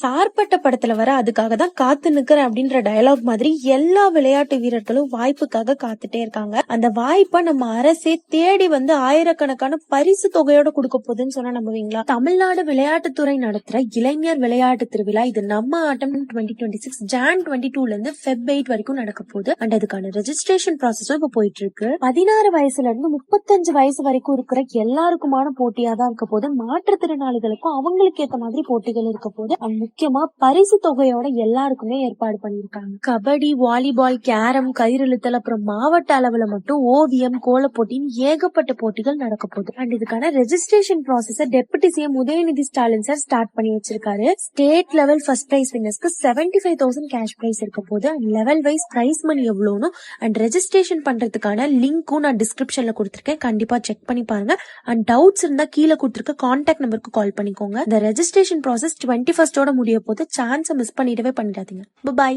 சார்பட்ட படத்துல வர அதுக்காக தான் காத்து நிக்கிறேன் அப்படின்ற டயலாக் மாதிரி எல்லா விளையாட்டு வீரர்களும் வாய்ப்புக்காக காத்துட்டே இருக்காங்க. அந்த வாய்ப்பை நம்ம அரசே தேடி வந்து ஆயிரக்கணக்கான பரிசு தொகையோட கொடுக்க போகுதுன்னு சொன்னா நம்புவீங்களா? தமிழ்நாடு விளையாட்டுத்துறை நடத்துற இளைஞர் விளையாட்டு திருவிழா இது நம்ம ஆட்டம் 2026 Jan 22 இருந்து Feb 8 வரைக்கும் நடக்க போகுது. அண்ட் அதுக்கான ரெஜிஸ்ட்ரேஷன் ப்ராசஸும் இப்ப போயிட்டு இருக்கு. 16 வயசுல இருந்து 35 வயசு வரைக்கும் இருக்கிற எல்லாருக்குமான போட்டியா தான் இருக்க போது. மாற்றுத்திறனாளிகளுக்கும் அவங்களுக்கு ஏத்த மாதிரி போட்டிகள் இருக்க போது. முக்கியமா பரிசு தொகையோட எல்லாருக்குமே ஏற்பாடு பண்ணிருக்காங்க. கபடி, வாலிபால், கேரம், கயிறுழுத்தல், அப்புறம் மாவட்ட அளவுல மட்டும் ஓவியம், கோல போட்டின்னு ஏகப்பட்ட போட்டிகள் நடக்க போகுது. அண்ட் இதுக்கான registration process deputy CM Udhayanidhi Stalin sir start பண்ணி வச்சிருக்காரு. ஸ்டேட் லெவல் ஃபர்ஸ்ட் பிரைஸ் வின்னர்ஸ்க்கு 75,000 கேஷ் பிரைஸ் இருக்க போது. And level wise prize money எவ்வளோன்னு அண்ட் ரெஜிஸ்ட்ரேஷன் பண்றதுக்கான லிங்க்கும் நான் டிஸ்கிரிப்ஷன்ல கொடுத்திருக்கேன். கண்டிப்பா செக் பண்ணி பாருங்க. அண்ட் டவுட்ஸ் இருந்தா கீழே கொடுத்திருக்க கான்டாக்ட் நம்பருக்கு கால் பண்ணிக்கோங்க. இந்த ரெஜிஸ்ட்ரேஷன் ப்ராசஸ் 21st முடிய போது. சான்ஸை மிஸ் பண்ணிடவே பண்ணிடாதீங்க. பாய்.